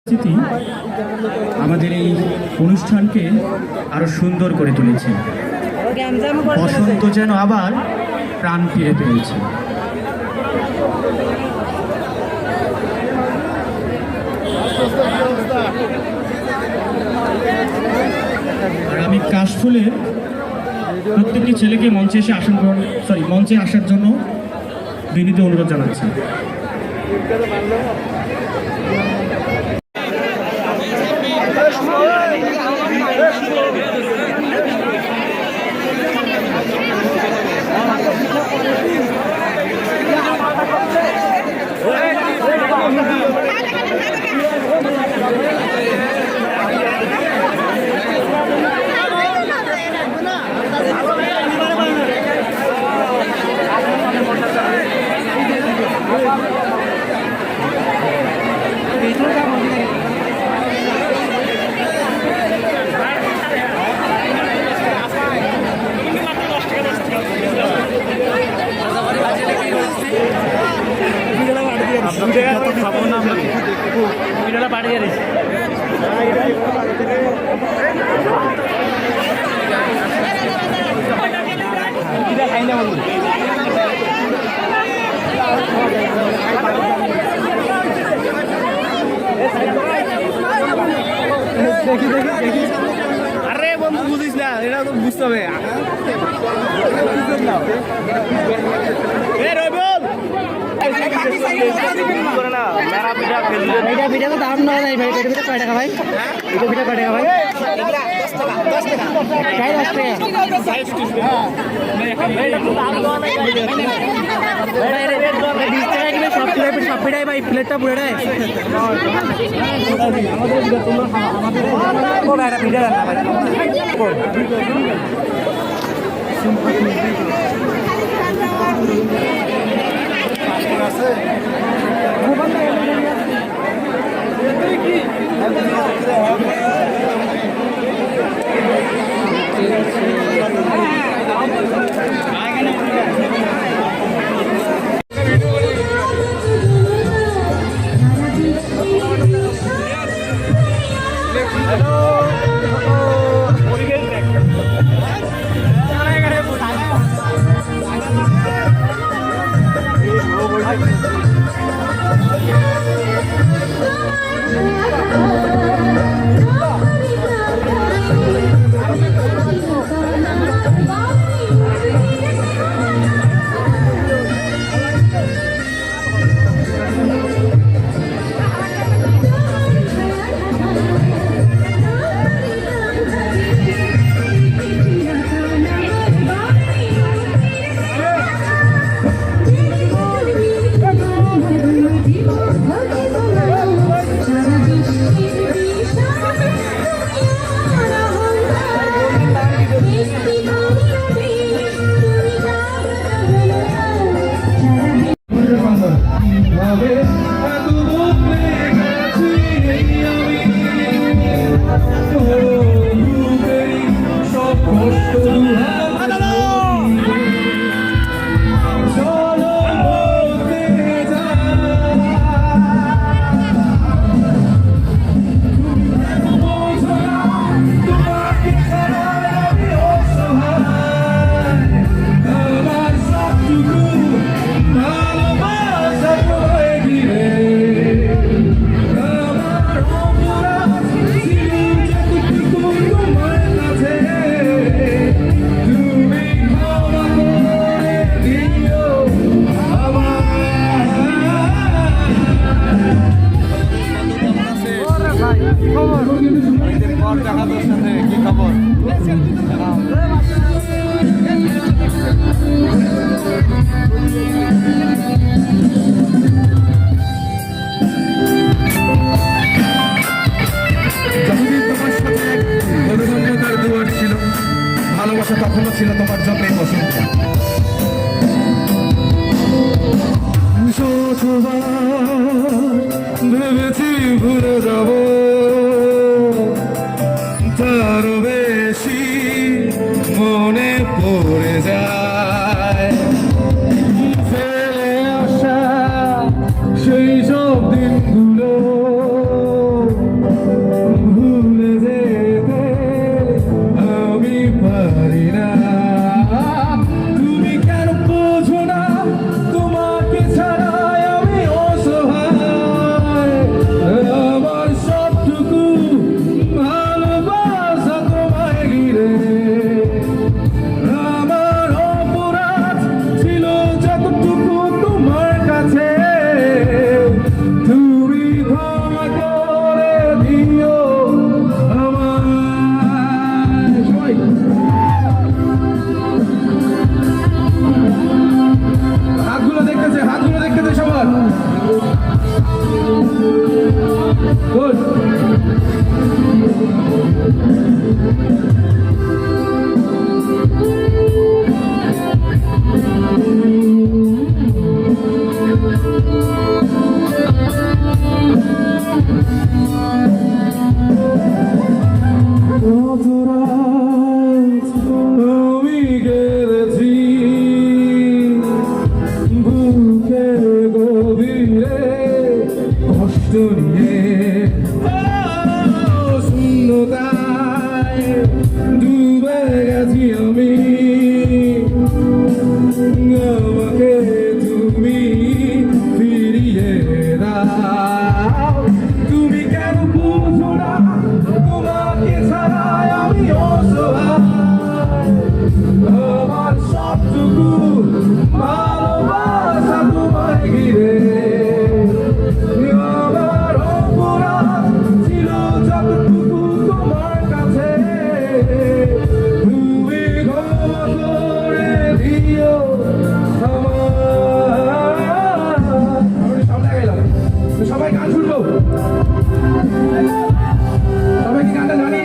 উপস্থিতি আমাদের এই অনুষ্ঠানকে আরো সুন্দর করে তুলেছে। বসন্ত যেন আবার প্রাণ ফিরে পেয়েছে। আর আমি কাশফুলের প্রত্যেকটি ছেলেকে মঞ্চে আসার জন্য বিনীত অনুরোধ জানাচ্ছি। আরে বন্ধু বুঝিস না, এটা তো বুঝতে হবে। পিঠা তো দাম নয় ভাই, পিঠা কয় টাকা ভাই? পিঠা কয় টাকা ভাই? 10 টাকা। সব পিঠাই ভাই, প্লেটটা পুরো দেয়। ভালোবাসা তখনও ছিল তোমার জন্যই বসন্ত। ভেবেছি ভুলে যাব, তার বেশি মনে পড়ে যায় ফেলে আসা সেই সব দিনগুলো। শূন্যতায় ডুবে গেছি আমি, আমাকে তুমি ফিরিয়ে দাও। তুমি কেন বুঝো না তোমাকে ছাড়াই আমি অসহায়, আমার সবটুকু ভালোবাসা তোমায় ঘিরে। আমার অপরাধ ছিল যতটুকু তোমার কাছে, তুমি ক্ষমা করে দিও সামনে গেলাম। সবাই গান শুনবো, সবাই কি গানটা জানি?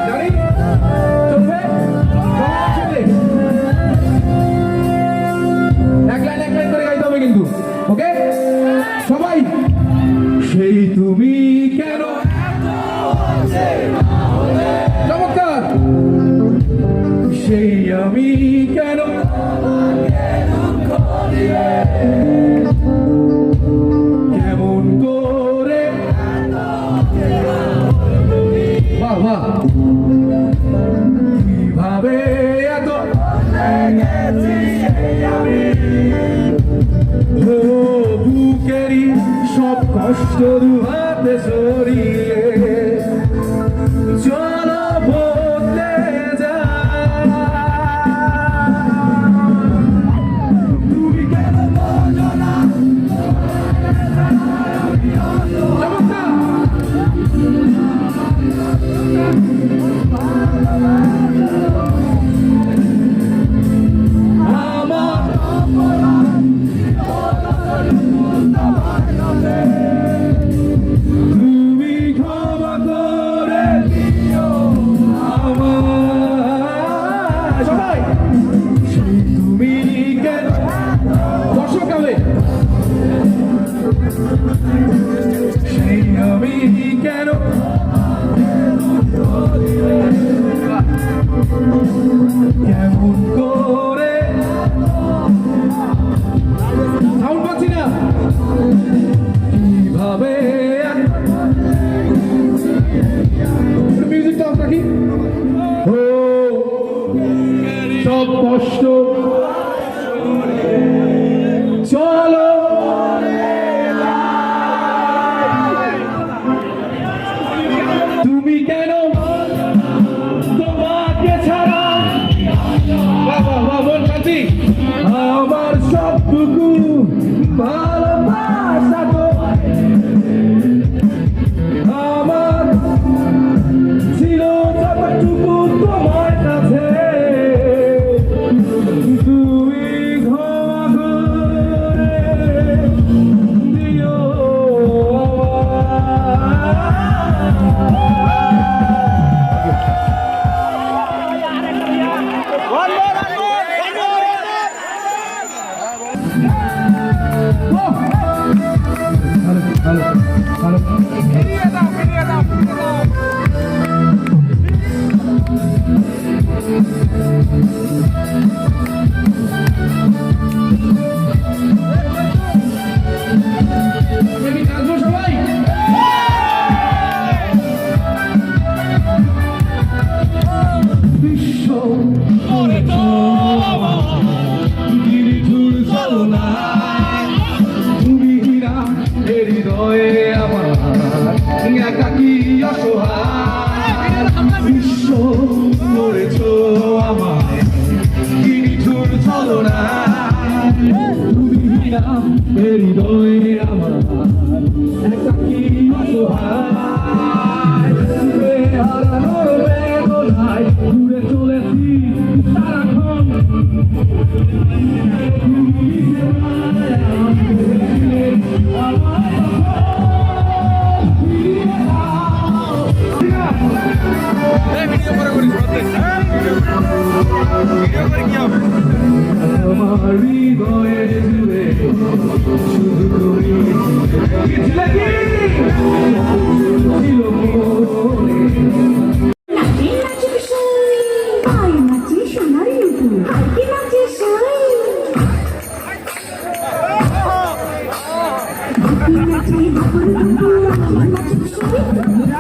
জানি চলবে, এক লাইন করে গাইতে হবে কিন্তু, ওকে সবাই। সেই তুমি কেন চমৎকার, সেই আমি কেন কেমন করে, বাহ বাহ, কিভাবে এত ও বুকেরই সব কষ্ট দুহাতে সরিয়ে চলো বদলে যা। তুমি কেন বোঝো না চমৎকার। তুমি ক্ষমা করে দিও আমায়। সবাই সেই তুমি কেন, দর্শক গাবে, সেই আমি কেন কেমন করে, সাউন্ড পাচ্ছি না, কিভাবে মিউজিকটা রাখি। ও সব কষ্ট চলো তুমি কেন তোমাকে ছাড়া, বাবা বাবা কাছি, আমার সবটুকু ভালোবাসা তো আমার ছিল যতটুকু তোমার কাছে, তুমি ক্ষমা করে দিও তুমি হীরা হৃদয়ে আমার একাকী অসহায়, বিশ্ব করেছ আমায় কি নিঠুর ছলনা। তুমি হীরা হৃদয়ে আমার একাকী অসহায়, হারানোর বেদনায় ঘুরে চলেছি সারাক্ষণ। আমার হৃদয়ে জুড়ে শুধু তুমি Thank you.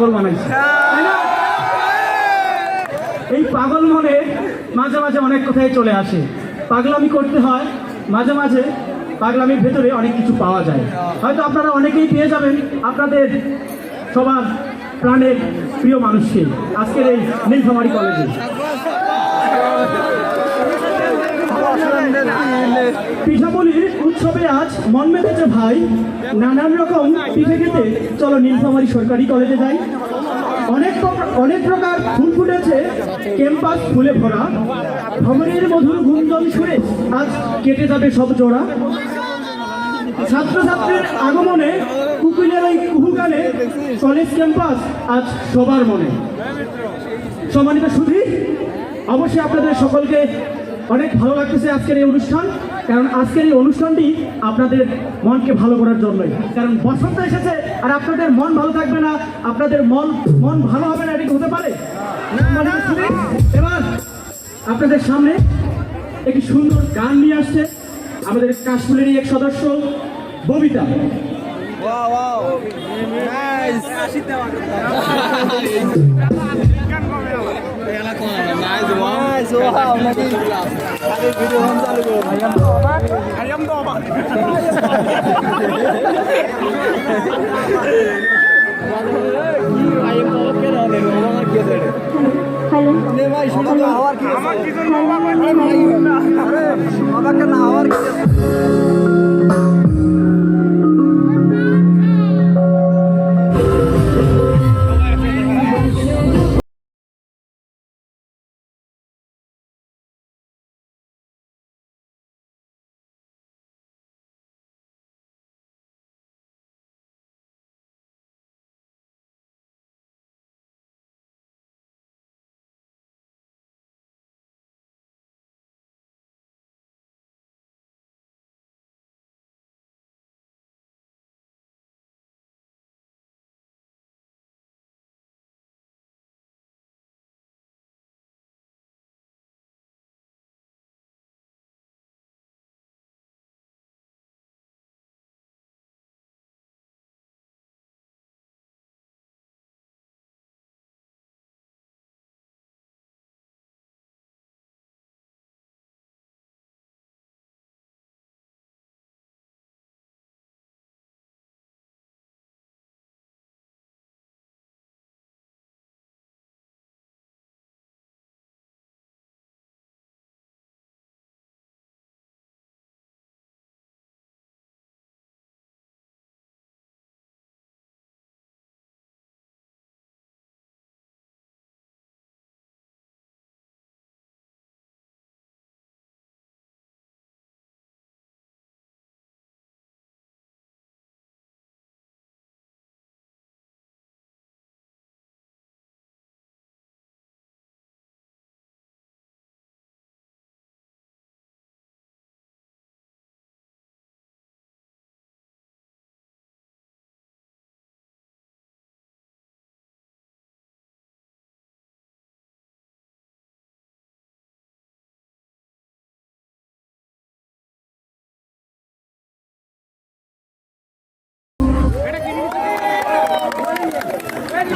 পাগল বানাইছে, তাই না? এই পাগল মনে মাঝে মাঝে অনেক কথাই চলে আসে, পাগলামি করতে হয় মাঝে মাঝে, পাগলামির ভেতরে অনেক কিছু পাওয়া যায়। হয়তো আপনারা অনেকেই পেয়ে যাবেন আপনাদের সবার প্রাণের প্রিয় মানুষকে আজকের এই নীলফামারী কলেজে। পিঠাপুলির উৎসবে আজ মন মেতেছে ভাই, নানান রকম পিঠে খেতে চলো নীলফামারী সরকারি কলেজে যাই। অনেক প্রকার ফুল ফুটেছে, ক্যাম্পাস ফুলে ভরা, ভ্রমণের মধুর গুঞ্জন সুরে আজ কেটে যাবে সব জোড়া। ছাত্রছাত্রীর আগমনে কুকিলের ওই কুহু গানে কলেজ ক্যাম্পাস আজ সবার মনে। সম্মানিত সুধী, অবশ্যই আপনাদের সকলকে অনেক ভালো লাগতেছে আজকের এই অনুষ্ঠান, কারণ আজকের এই অনুষ্ঠানটি আপনাদের মনকে ভালো করার জন্যই। কারণ বসন্ত এসেছে আর আপনাদের মন ভালো থাকবে না, আপনাদের মন ভালো হবে না, এটা কি হতে পারে? সম্মানিত সুধী, এবার আপনাদের সামনে একটি সুন্দর গান নিয়ে আসছে আমাদের কাশফুলেরই এক সদস্য ববিতা। হ্যালো।